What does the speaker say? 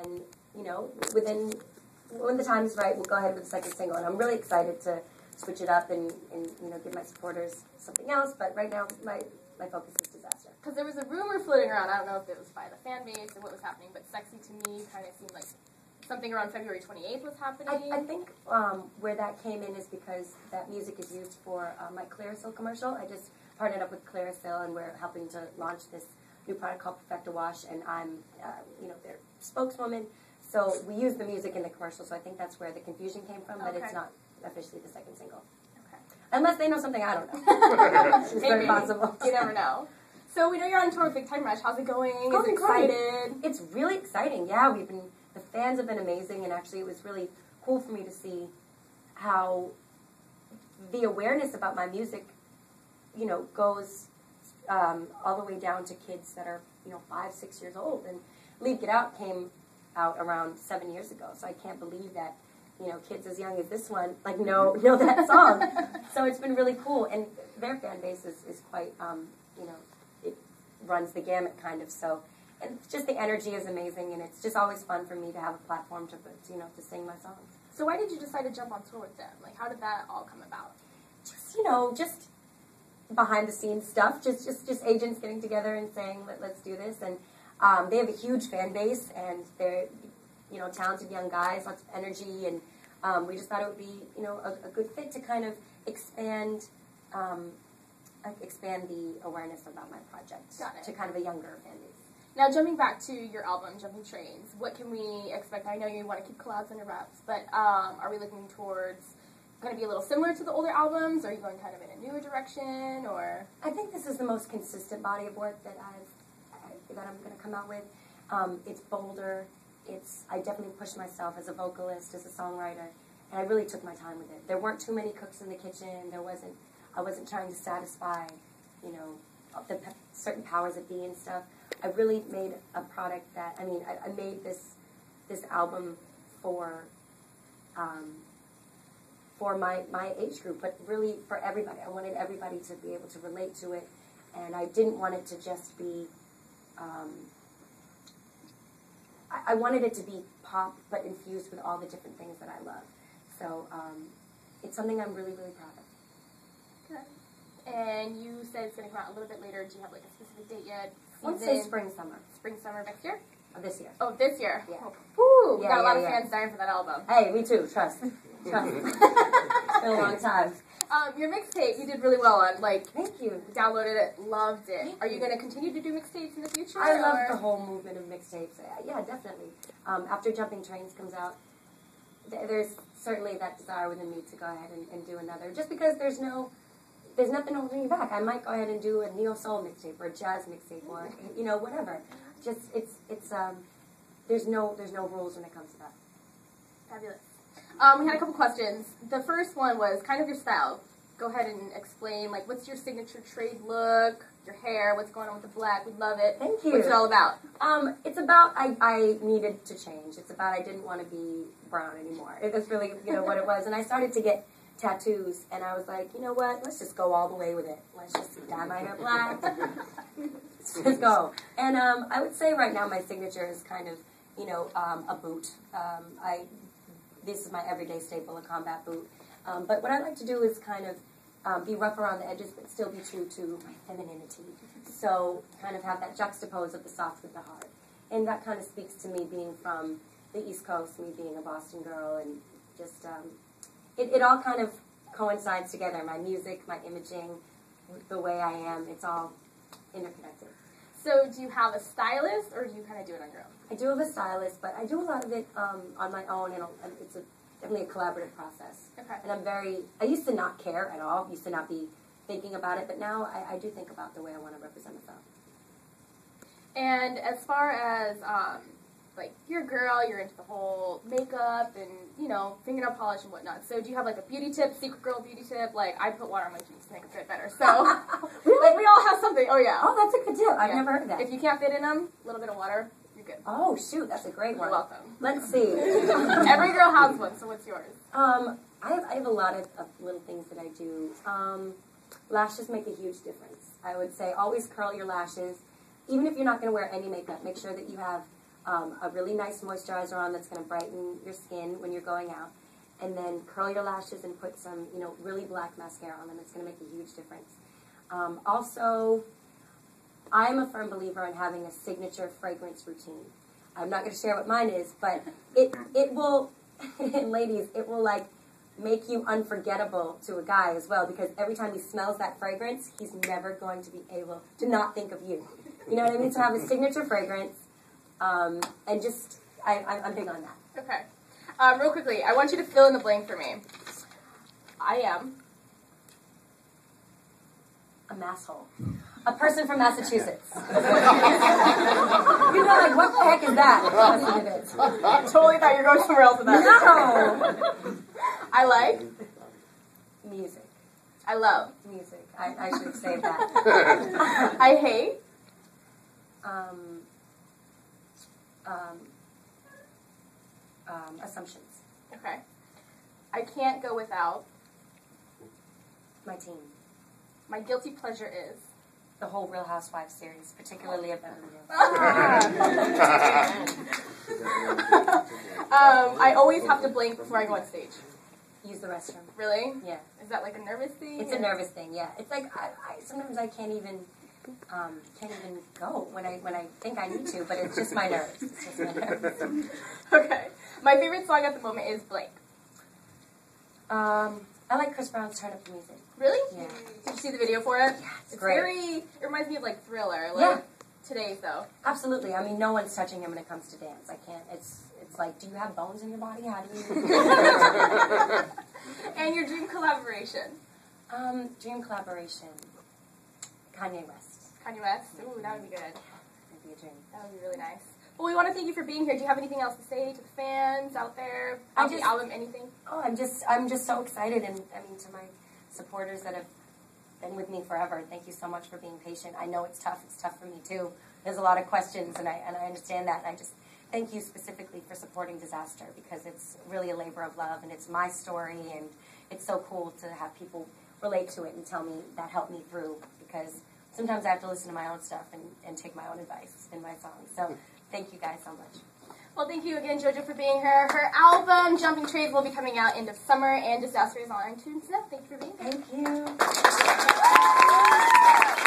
then, you know, when the time is right, we'll go ahead with the second single. And I'm really excited to switch it up and you know, give my supporters something else. But right now, my focus is Disaster. Because there was a rumor floating around, I don't know if it was by the fan base or what was happening, but Sexy to Me kind of seemed like something around February 28th was happening. I think where that came in is because that music is used for my Clearasil commercial. I just partnered up with Clearasil, and we're helping to launch this new product called Perfecta Wash, and I'm, you know, their spokeswoman. So we use the music in the commercial, so I think that's where the confusion came from, but it's not officially the second single. Okay. Unless they know something I don't know. It's very possible. You never know. So we know you're on tour with Big Time Rush. How's it going? Is it excited? It's really exciting, yeah. The fans have been amazing, and actually it was really cool for me to see how the awareness about my music, you know, goes all the way down to kids that are, you know, 5, 6 years old. And Leave Get Out came out around 7 years ago, so I can't believe that, you know, kids as young as this one, like, know that song. So it's been really cool, and their fan base is quite, you know, it runs the gamut, kind of, so, and just the energy is amazing, and it's just always fun for me to have a platform to, you know, to sing my songs. So why did you decide to jump on tour with them? Like, how did that all come about? Just, you know, just behind-the-scenes stuff, just agents getting together and saying, let's do this, and they have a huge fan base, and they're, you know, talented young guys, lots of energy, and we just thought it would be, you know, a good fit to kind of expand the awareness about my project to kind of a younger fan base. Now, jumping back to your album, Jumping Trains, what can we expect? I know you want to keep collabs under wraps, but are we looking towards going to be a little similar to the older albums? Are you going kind of in a newer direction, or? I think this is the most consistent body of work that I'm going to come out with. It's bolder. I definitely pushed myself as a vocalist, as a songwriter, and I really took my time with it. There weren't too many cooks in the kitchen. I wasn't trying to satisfy, you know, the certain powers that be and stuff. I really made a product that, I mean, I made this album for my age group, but really for everybody. I wanted everybody to be able to relate to it, and I didn't want it to just be, I wanted it to be pop, but infused with all the different things that I love. So it's something I'm really, really proud of. Good. And you said it's going to come out a little bit later. Do you have like a specific date yet? I want to say spring, summer. Spring, summer next year? Oh, this year. Oh, this year. Yeah. Oh, woo! We got a lot of fans dying for that album. Hey, me too. Trust. It's been a long time. Your mixtape, you did really well on. Like, thank you. Downloaded it, loved it. Are you going to continue to do mixtapes in the future? I love the whole movement of mixtapes. Yeah, definitely. After Jumping Trains comes out, there's certainly that desire within me to go ahead and do another. Just because there's nothing holding me back. I might go ahead and do a neo-soul mixtape or a jazz mixtape or, you know, whatever. Just, there's no rules when it comes to that. Fabulous. We had a couple questions. The first one was kind of your style. Go ahead and explain, like, what's your signature trade look, your hair, what's going on with the black? We love it. Thank you. What's it all about? It's about, I needed to change. It's about I didn't want to be brown anymore. That's really, you know, what it was. And I started to get tattoos, and I was like, you know what, let's just go all the way with it. Let's just dye my hair black. Let's just go. And I would say right now my signature is kind of, you know, a boot. This is my everyday staple, a combat boot. But what I like to do is kind of be rough around the edges, but still be true to my femininity. So kind of have that juxtapose of the soft with the hard. And that kind of speaks to me being from the East Coast, me being a Boston girl, and just, it all kind of coincides together. My music, my imaging, the way I am, it's all interconnected. So do you have a stylist, or do you kind of do it on your own? I do have a stylist, but I do a lot of it on my own, and it's definitely a collaborative process. Okay. And I used to not care at all, used to not be thinking about it, but now I do think about the way I want to represent myself. And as far as, like, you're a girl, you're into the whole makeup and, you know, fingernail polish and whatnot. So do you have, like, a beauty tip, secret girl beauty tip? Like, I put water on my jeans to make them fit better. So, really? Like, we all have something. Oh, yeah. Oh, that's a good tip. I've never heard of that. If you can't fit in them, a little bit of water, you're good. Oh, shoot, that's a great one. You're welcome. Let's see. Every girl has one, so what's yours? I have a lot of little things that I do. Lashes make a huge difference. I would say always curl your lashes. Even if you're not going to wear any makeup, make sure that you have a really nice moisturizer on that's going to brighten your skin when you're going out, and then curl your lashes and put some, really black mascara on them. It's going to make a huge difference. Also, I'm a firm believer in having a signature fragrance routine. I'm not going to share what mine is, but it will, ladies, it will like make you unforgettable to a guy as well, because every time he smells that fragrance, he's never going to be able to not think of you. You know what I mean? To have a signature fragrance, and just, I'm big on that. Okay. Real quickly, I want you to fill in the blank for me. I am a masshole. A person from Massachusetts. Like, what the heck is that? I totally thought you were going somewhere else with that. No! I like music. I love music. I should say that. I hate assumptions. Okay. I can't go without my team. My guilty pleasure is the whole Real Housewives series, particularly of Beverly Hills. I always have to blink before I go on stage. Use the restroom. Really? Yeah. Is that like a nervous thing? It's a nervous thing. Yeah. It's like sometimes I can't even go when I think I need to, but it's just my nerves. It's just my nerves. Okay. My favorite song at the moment is blank. I like Chris Brown's Turn Up the Music. Really? Yeah. Did you see the video for it? Yeah, it's great. great. It reminds me of like Thriller. Yeah. Today's though. Absolutely. I mean, no one's touching him when it comes to dance. I can't. It's like, do you have bones in your body? How do you? And your dream collaboration? Dream collaboration. Kanye West. Kanye West? Ooh, that would be good. That'd be a dream. That would be really nice. Well, we want to thank you for being here. Do you have anything else to say to the fans out there? The album, anything? Oh, I'm just so excited, and I mean, to my supporters that have been with me forever, thank you so much for being patient. I know it's tough. It's tough for me too. There's a lot of questions, and I understand that. And I just thank you specifically for supporting Disaster, because it's really a labor of love, and it's my story, and it's so cool to have people relate to it and tell me that helped me through, because sometimes I have to listen to my own stuff and take my own advice in my songs. So thank you guys so much. Well, thank you again, JoJo, for being here. Her album, Jumping Trades, will be coming out end of summer, and Disaster is on iTunes now. Thank you for being here. Thank you.